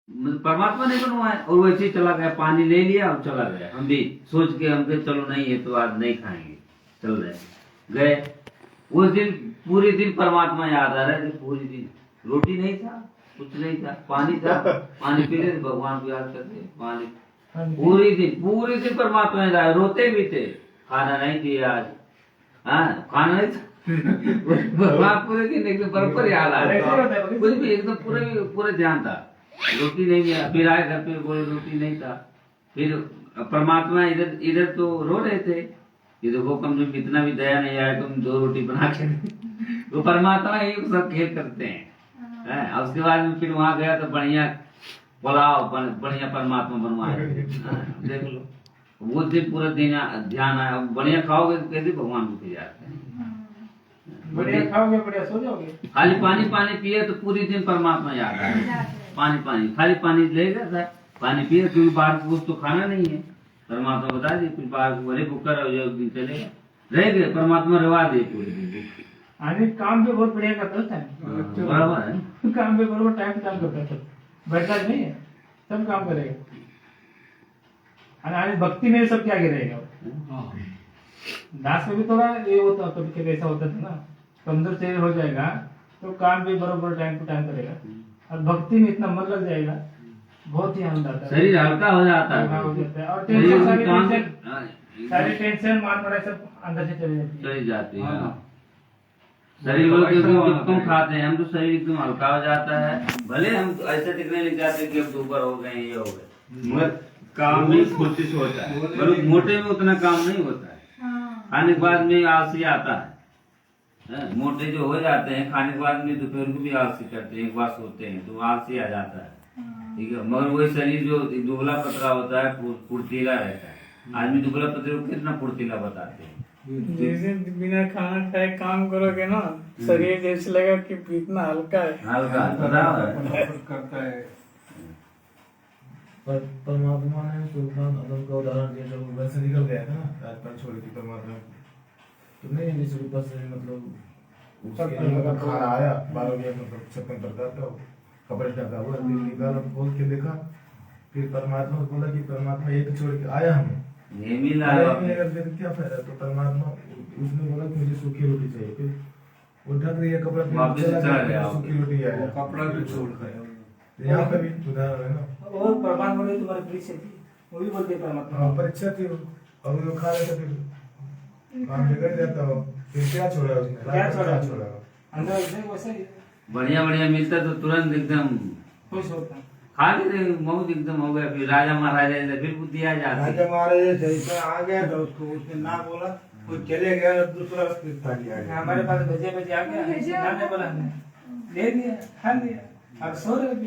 मतलब परमात्मा ने बनवाया और वैसे ही चला गया, पानी ले लिया और चला गया। हम भी सोच के हमके चलो नहीं ये तो आज नहीं खाएंगे, चल रहे गए। उस दिन पूरे दिन परमात्मा याद आ रहा है, पूरे दिन रोटी नहीं था, कुछ नहीं था, पानी था, पानी पी रहे भगवान को याद करते पानी। पूरे दिन परमात्मा याद आया, रोते भी थे, खाना नहीं दिया आज, हाँ खाना नहीं था। भगवान पूरे दिन एकदम बराबर याद आ रहा है, कुछ भी एकदम पूरे ध्यान था। रोटी नहीं दिया, फिर आए घर पे बोले रोटी नहीं था। फिर परमात्मा इधर इधर तो रो रहे थे कि देखो कम तुम इतना भी दया नहीं आया, तुम 2 रोटी बना के तो परमात्मा ये सब खेल करते हैं। और उसके बाद में फिर वहां गया तो बढ़िया पुलाव बढ़िया परमात्मा बनवाए। देख लो वो दिन पूरा दिन ध्यान आया, बढ़िया खाओगे तो कैसे भगवान को जाते हैं। बढ़िया खाओगे बढ़िया सो जाओगे। खाली पानी पिए तो पूरे दिन परमात्मा याद आया। पानी खाली पानी लेगा था, पानी पिए, क्योंकि बाहर कुछ तो खाना नहीं है। परमात्मा बता दी कुछ बाहर भले भूखा रहो, एक दिन चलेगा, रह गए परमात्मा रवा दे पूरे दिन। आदमी काम पे बहुत बढ़िया करता है, बराबर है, काम पे बराबर टाइम काम करता है, बैठा नहीं है, सब काम करेगा। आदमी भक्ति में सब क्या गिरेगा। दास में भी थोड़ा ये होता, कभी कभी ऐसा होता था ना, कमजोर शरीर हो जाएगा तो काम भी बराबर टाइम टू टाइम करेगा, और भक्ति में इतना मन लग जाएगा, बहुत ही आनंद आता है, शरीर हल्का हो जाता है, और टेंशन सारी टेंशन मान पड़ा सब अंदर से चली जाती है। शरीर वालों जब कम खाते हैं हम तो शरीर एकदम हल्का हो जाता है। भले हम तो ऐसे दिखने लग जाते हैं कि अब ऊपर हो गए ये हो गए, मगर काम में कोशिश होता है, पर मोटे में उतना काम नहीं होता है। खाने के बाद में आलसी आता है, मोटे जो हो जाते हैं खाने के बाद में दोपहर को भी आलसी करते हैं, एक बार सोते हैं तो आलसी आ जाता है, ठीक है। मगर वही शरीर जो दुबला पतला होता है फुर्तीला रहता है। आदमी दुबला पतले को कितना फुर्तीला बताते हैं। जैसे बिना खाना खाए काम करोगे ना, शरीर जैसे लगेगा कि इतना हल्का है, हल्का करता है। पर परमात्मा ने सुल्तान आदम का उदाहरण दिया, जब वैसे निकल गया था ना राजपाल छोड़ के परमात्मा तो नहीं, जैसे ऊपर से मतलब उसके मतलब खाना आया 12 बजे, मतलब 56 प्रकार का कपड़े ढका हुआ, दिल निकाला, खोल के देखा, फिर परमात्मा को बोला कि परमात्मा एक छोड़ के आया हमें क्या फायदा। तो परमात्मा उसने बोला कि मुझे सूखी रोटी चाहिए, फिर वो ढक रही है कपड़ा, सूखी रोटी आया, कपड़ा भी छोड़ गया। यहाँ पे भी उदाहरण है ना, वो परमात्मा ने तुम्हारी परीक्षा थी, वो भी बोलते परमात्मा परीक्षा थी, और वो खा लेता फिर काम बिगड़ जाता हो, फिर क्या छोड़ा उसने, क्या छोड़ा अंदर से वैसे ही बढ़िया मिलता तो तुरंत एकदम खुश होता, खा लेते, मौज एकदम हो गया। फिर राजा महाराजा फिर बुद्धि आ जाती। राजा महाराजा जैसे आ गया तो उसको उसने ना बोला, वो चले गया, दूसरा थाली आ गया। हमारे पास भेजे आ गया, ना ने बोला दे दिया, खा लिया, अब सो रहे भी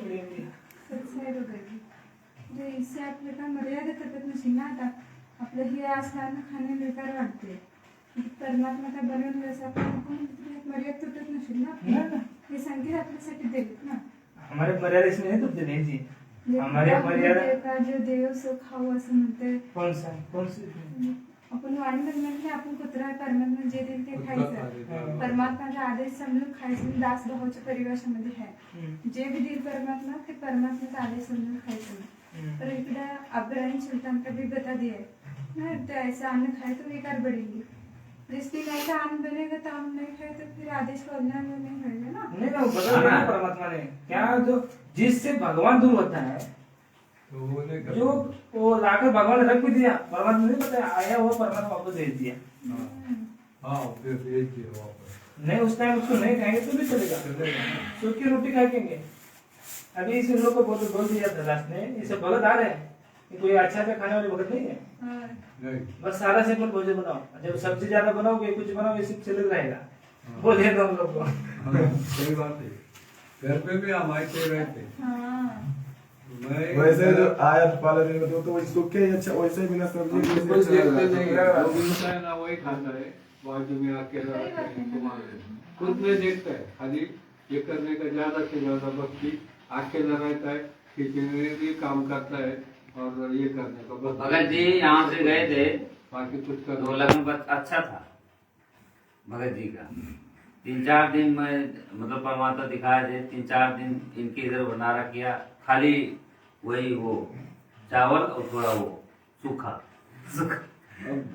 जे इससे आपल्याला मर्यादा करतात नसेल ना, आता आपलं हे असताना खाणे बेकार वाटते, परमात्मा काय बनवलं असं आपण मर्यादा तुटत नसेल ना, हे संकेत आपल्यासाठी देत ना। हमारे मर्यादा इसमें नहीं तुमसे नहीं जी, हमारे मर्यादा जो देव सो खाऊ असं म्हणते, कौन सी आपण वाढलं म्हणजे आपण कुत्रा परमात्मा जे देईल ते खायचं, परमात्माचा आदेश समजून खायचं, दास भावाच्या परिभाषेमध्ये आहे, जे भी देईल परमात्मा ते परमात्माचा आदेश समजून खायचं। पर इकडे अब्राहिम सुल्तान का भी बता दिया है, तो ऐसा अन्न खाए तो बेकार बढ़ेगी, जिस दिन ऐसा अन्न बनेगा तो हम नहीं खाए तो फिर आदेश का उल्लंघन नहीं होगा ना। नहीं ना, बता दिया परमात्मा ने क्या, जो जिससे भगवान दूर होता है, जो वो लाकर भगवान ने रख भी दिया, परमात्मा ने बताया आया वो परमात्मा वापस भेज दिया। हाँ फिर भेज दिया वापस। नहीं उस टाइम उसको नहीं खाएंगे तो भी चलेगा, सूखी रोटी खाएंगे। अभी इस लोग को बोल दिया था लास्ट ने, इसे भगत आ रहे हैं, कोई अच्छा से खाने वाले भगत नहीं है, नहीं बस सारा सिंपल भोजन बनाओ, जब सब्जी ज्यादा बनाओगे कुछ बनाओगे सिर्फ चल रहेगा, बोले तो हम लोग को। सही बात है, घर पे भी हम ऐसे रहते। वैसे जो आयत पालन में तो वो सूखे ही अच्छा, वैसे बिना सब्जी कुछ देखते नहीं है, वो मिलता है ना वही खाता है, बाजू में अकेला रहता है, तुम्हारे खुद में देखता है, खाली ये करने का ज्यादा से ज्यादा भक्ति, अकेला रहता है, किचन में भी काम करता है और ये करने का बस। भगत जी यहाँ से गए थे, बाकी कुछ कर तो लगन अच्छा था भगत जी का। 3-4 दिन में मतलब परमात्मा दिखाए थे, 3-4 दिन इनके इधर भंडारा किया, खाली वही वो चावल और थोड़ा वो सूखा सूखा।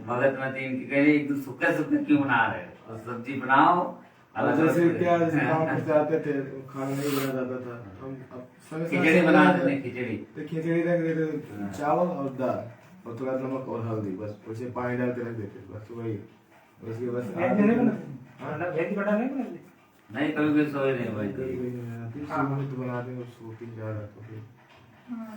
भगत में तीन की कह रही एकदम सूखा सूखा क्यों बना रहे हो, और सब्जी बनाओ अलग जैसे अलग क्या जैसे काम करते आते थे तो खाना नहीं बना जाता था, हम अब समय खिचड़ी बना देते खिचड़ी। तो खिचड़ी रख देते, चावल और दाल और थोड़ा नमक और हल्दी, बस उसे पानी डाल के रख देते, बस वही। उसके बस वेज नहीं बनाते, वेज बटा नहीं बनाते। नहीं कभी कभी सोए नहीं भाई तो बनाते हैं उसको 3-4 तो फिर हाँ,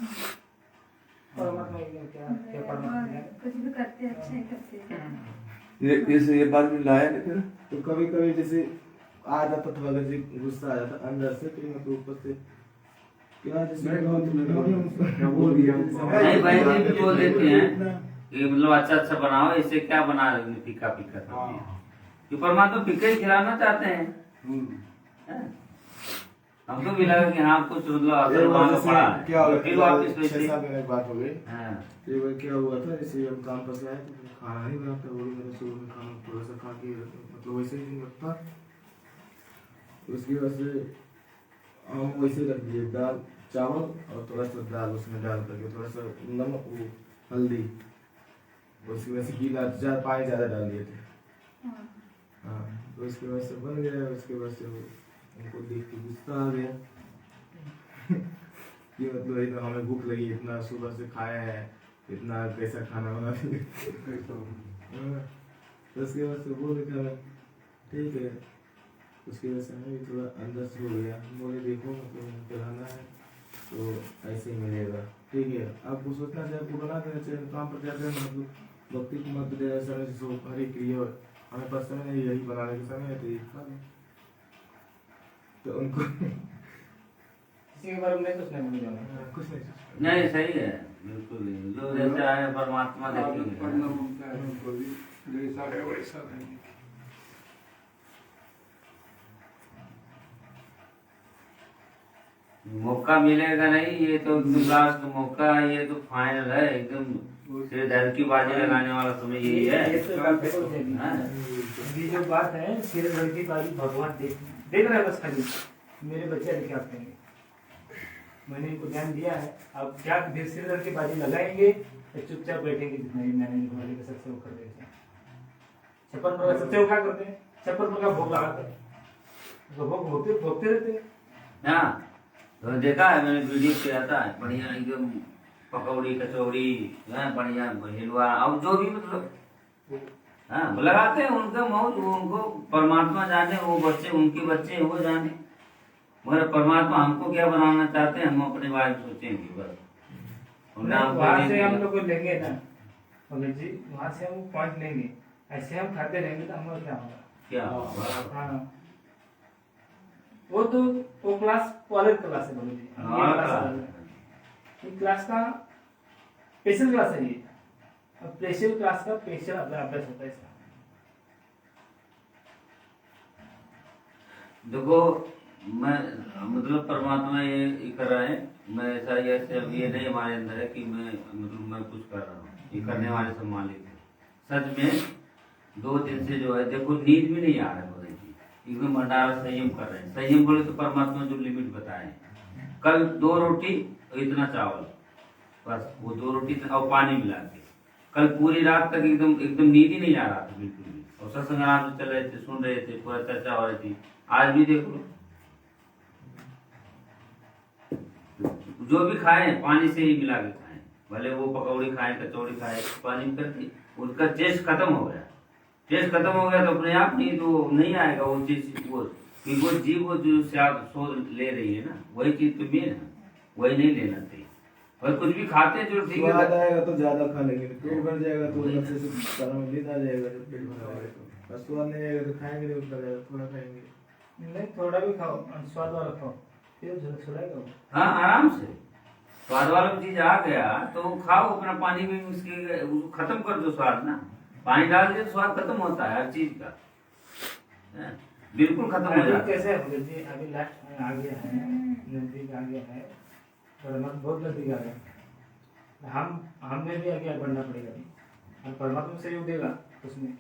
परमात्मा एकदम क्या क्या परमात्मा है। कुछ भी करते अच्छा ही करते हैं। ये जैसे ये बात में लाया नहीं फिर तो कभी कभी जैसे आ जाता थोड़ा जैसे गुस्सा आ जाता अंदर से, फिर मतलब ऊपर से क्या जैसे क्या बोल दिया नहीं भाई जी भी बोल देते हैं कि मतलब अच्छा अच्छा बनाओ, इससे क्या बना रहे हो फीका फीका सब्जी, कि परमात्मा फीका ही खिलाना चाहते हैं। हैं? हमको भी लगा कि हाँ कुछ मतलब असर वहाँ का पड़ा है, क्या तो फिर वापस 6 वैसे। 7 दिन बात हो गई। हाँ एक बार क्या हुआ था, जैसे हम काम पर से आए तो फिर खाना नहीं बना था, वही मैंने सुबह में खाना थोड़ा सा खा के मतलब वैसे ही दिन रखा, उसकी वजह से हम वैसे ही रख दिए दाल चावल और थोड़ा सा दाल उसमें डाल करके थोड़ा सा नमक वो हल्दी, उसकी वजह से गीला ज़्यादा पानी ज़्यादा डाल दिए थे। हाँ, हाँ तो उसकी वजह से बन गया, उसके वजह से वो उनको देख के गुस्सा आ गया कि मतलब इतना हमें भूख लगी, इतना सुबह से खाया है, इतना कैसा खाना बना दिए। हाँ, तो उसकी वजह से बोले कि ठीक है, उसकी वजह से हमें भी थोड़ा अंदर से हो गया, बोले देखो मतलब कराना है तो ऐसे ही मिलेगा, ठीक है आपको सोचना चाहिए, आपको बना देना चाहिए, काम पर जाते हैं मतलब भक्ति को मत देना समय से हर एक क्रिया हमें पास समय नहीं, यही बनाने का समय है तो ये खा लो। तो उनको किसी के बारे में नहीं सोचना मुझे जाना। कुछ नहीं नहीं सही है बिल्कुल ही। जो जैसा है परमात्मा देखेंगे। पढ़ना होता है उनको भी, जैसा है वैसा नहीं। मौका मिलेगा नहीं, ये तो एकदम लास्ट मौका है, ये तो फाइनल है एकदम सिर धर की बाजी लगाने वाला समय यही ये है। तो बात देखो जी। हाँ। ये जो बात है सिर लड़की बाजी भगवान देख रहा है बस खाली मेरे बच्चे लेके आते हैं, मैंने इनको ध्यान दिया है। अब क्या सिर लड़की बाजी लगाएंगे या चुपचाप बैठेंगे, जितना ही मैंने निभाने के सबसे वो कर देते हैं। 56 प्रकार सबसे वो क्या करते हैं, 56 प्रकार भोग लगाते हैं, तो भोग भोगते रहते हैं। हाँ तो देखा है मैंने, वीडियो पे आता है बढ़िया एकदम पकौड़ी कचौड़ी बढ़िया हिलवा और जो भी मतलब हाँ लगाते हैं, उनका मौज वो उनको परमात्मा जाने, वो बच्चे उनके बच्चे वो जाने, मगर परमात्मा हमको क्या बनाना चाहते हैं हम अपने बारे में सोचेंगे बस। वहां से हम लोग लेंगे ना पंडित जी, वहां से हम पॉइंट लेंगे, ऐसे हम खाते रहेंगे तो हमारा क्या होगा। क्या होगा? हाँ वो तो वो क्लास कॉलेज क्लास है पंडित जी, ये हाँ, क्लास अलग है। ये क्लास का स्पेशल क्लास है ये, अब स्पेशल क्लास का स्पेशल अभ्यास होता है इसका। देखो मैं मतलब परमात्मा ये कर रहा है, मैं ऐसा ये नहीं हमारे अंदर है कि मैं मतलब मैं कुछ कर रहा हूँ, ये करने वाले सब मालिक है। सच में 2 दिन से जो है देखो नींद भी नहीं आ रहा है, एकदम भंडारा संयम कर रहे हैं। संयम बोले तो परमात्मा जो लिमिट बताए, कल 2 रोटी और इतना चावल, बस वो 2 रोटी और पानी मिला के, कल पूरी रात तक एकदम एकदम नींद ही नहीं आ रहा था बिल्कुल भी, और सत्संग आराम से चल रहे थे, सुन रहे थे, पूरा चर्चा हो रही थी। आज भी देख लो जो भी खाए पानी से ही मिला के खाए, भले वो पकौड़ी खाए कचौड़ी खाए, पानी में करके उसका टेस्ट खत्म हो गया। टेस्ट खत्म हो गया तो अपने आप नहीं तो नहीं आएगा वो चीज, वो जीव वो जो स्वाद ले रही है ना, वही चीज तो मेन है, वही नहीं लेना चाहिए। और कुछ भी खाते हैं जो ठीक स्वाद है, आएगा तो ज्यादा खा लेंगे, पेट भर जाएगा तो अच्छे से सारा में नींद आ जाएगा, जब पेट भरा होगा तो बस स्वाद नहीं आएगा तो खाएंगे नहीं, उतना ज्यादा थोड़ा खाएंगे। नहीं थोड़ा भी खाओ, स्वाद वाला खाओ, फिर छुड़ाएगा वो। हाँ आराम से स्वाद वाला चीज आ गया तो खाओ, अपना पानी में उसके उसको खत्म कर दो स्वाद ना, पानी डाल दे तो स्वाद खत्म होता है हर चीज का, बिल्कुल खत्म हो अभी जाता है। कैसे है जी, अभी लास्ट में आ गया है, नजदीक आ गया है, परमात्मा बहुत नजदीक आ गया, हमें भी आगे बढ़ना पड़ेगा अभी, और परमात्मा सहयोग देगा उसमें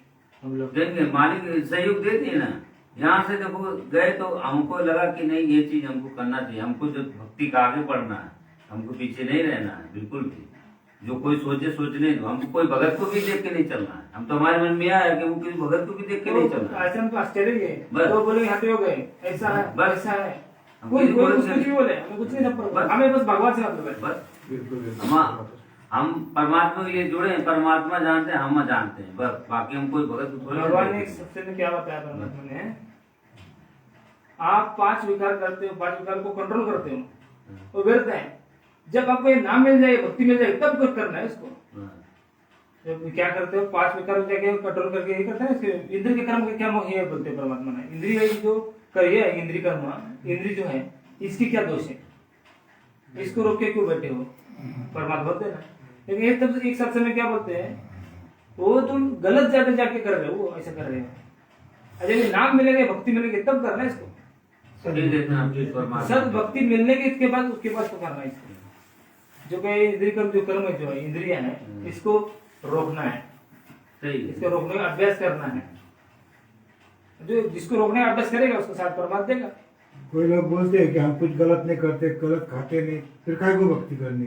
हम लोग देंगे, मालिक सहयोग देते हैं ना। यहाँ से देखो गए तो हमको लगा कि नहीं ये चीज हमको करना चाहिए, हमको जो भक्ति का आगे बढ़ना है, हमको पीछे नहीं रहना है बिल्कुल भी। जो कोई सोचे सोचने दो, हमको कोई भगत को भी देख के नहीं चलना है। हम तो हमारे मन में आया कि वो किसी भगत को भी देख के नहीं चलना है। आश्रम पास चले गए बस। तो बोले यहाँ पे हो गए, ऐसा है बस। ऐसा है, हम कोई किसी कोई भगत कुछ से- भी बोले, हमें कुछ नहीं सब बस। पर, हमें बस भगवान से मतलब है। बस बिल्कुल हम परमात्मा के लिए जुड़े हैं, परमात्मा जानते हैं, हम जानते हैं, बस। बाकी हम कोई भगत को थोड़ी भगवान ने नहीं एक सबसे में क्या बताया परमात्मा ने, आप 5 विकार करते हो, 5 विकार को कंट्रोल करते हो, वो व्यर्थ है। जब आपको ये नाम मिल जाए, भक्ति मिल जाए, तब कुछ करना है इसको। जब क्या करते हो, 5 विकार जाके कंट्रोल करके ये करते हैं। इंद्र के कर्म के क्या ये बोलते हैं परमात्मा ने, इंद्रिय जो करिए, इंद्रिय कर्म, इंद्रिय जो है इसकी क्या दोष है, इसको रोक के क्यों बैठे हो, परमात्मा बोलते हैं ना। लेकिन एक तब एक सत्संग में क्या बोलते हैं, वो तुम गलत जगह जाके कर रहे हो, वो ऐसा कर रहे हो। जब नाम मिलेंगे, भक्ति मिलेगी, तब करना है इसको। सद भक्ति मिलने के इसके बाद उसके बाद तो करना है इसको। जो कि इंद्रिय कर्म, जो कर्म है, जो इंद्रिया है, इसको रोकना है, सही है। इसको रोकने का अभ्यास करना है। जो जिसको रोकने का अभ्यास करेगा उसको साथ परमात्मा देगा। कोई लोग बोलते हैं कि हम कुछ गलत नहीं करते, गलत खाते नहीं, फिर काय को भक्ति करनी,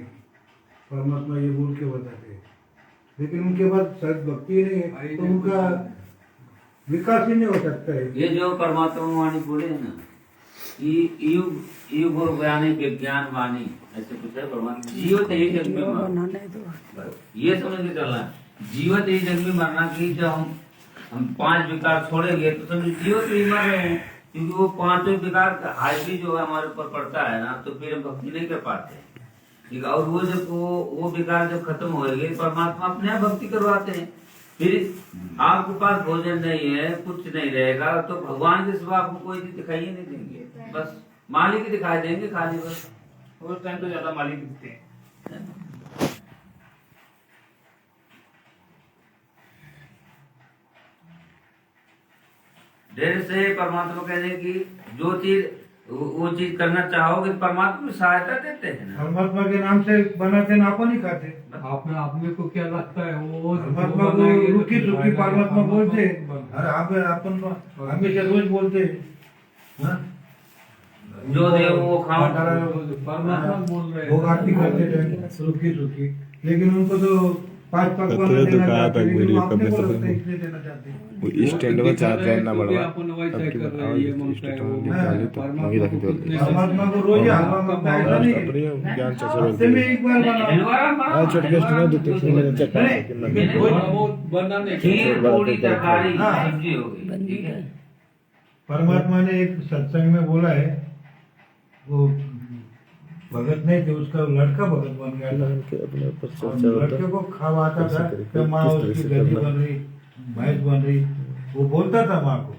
परमात्मा ये बोल के बताते हैं। लेकिन उनके बाद शायद भक्ति ही नहीं है, तो उनका विकास ही नहीं हो सकता है। ये जो परमात्मा वाणी बोले है ना, युग और बयानी विज्ञान वाणी, ऐसे कुछ है परमात्मा। जीवत यही जग में मरना, ये समझ के चलना है। जीवत यही जग में मरना की, जब हम 5 विकार छोड़ेंगे तो समझ जीवत ही मर रहे हैं, क्योंकि वो 5 विकार का हावी जो है हमारे ऊपर पड़ता है ना, तो फिर हम भक्ति नहीं कर पाते। ठीक है, और वो जब वो विकार जब खत्म हो गए, परमात्मा अपने आप भक्ति करवाते हैं। फिर आपके पास भोजन नहीं है, कुछ नहीं रहेगा, तो भगवान के सिवा आपको कोई चीज दिखाई नहीं देंगे, बस मालिक ही दिखाई देंगे खाली, बस। वो टाइम तो ज्यादा मालिक दिखते हैं। ढेर से परमात्मा कहते हैं कि जो चीज वो चीज करना चाहोगे, परमात्मा में सहायता देते हैं ना। परमात्मा के नाम से बनाते ना, अपन ही खाते। आपने अपने को क्या लगता है वो परमात्मा को रुकी सुखी परमात्मा बोलते, अरे आप अपन हमेशा रोज बोलते, हाँ? जो दे वो खाओ। परमात्मा बोल रहे हैं। भोग आरती करते थे रुकी सुखी, लेकिन उनको तो 5 पकवान देना चाहते, लेकिन वो अपने को लगता है इसलिए देना चाहते हैं। वो स्टैंड में चार्ज रहना पड़वा आपण वैसा अब की कर बताओ, रहे ये हैं, मन स्टेशन का में वो निकाली तो मगी रख दो। परमात्मा को रोज हलवा मांगता है, ऐसा नहीं है। ज्ञान हफ्ते में एक बार बनाओ। आज छोटे गेस्ट ने 2-3 महीने चेक कर थोड़ा बहुत बनाने के खीर पूरी तरकारी हाँ। सब्जी हो गई, ठीक है। परमात्मा ने एक सत्संग में बोला है, वो भगत नहीं थे, उसका लड़का भगत बन गया था। अपने ऊपर और चर्चा होता लड़के को खवाता था कैसे कि माँ किस तरह उसकी से गधी करना। बन रही, भैंस बन रही, वो बोलता था माँ को।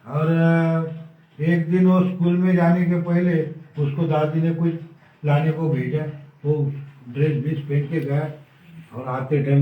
और एक दिन वो स्कूल में जाने के पहले उसको दादी ने कुछ लाने को भेजा, वो ड्रेस बीस पहन के गया और आते टाइम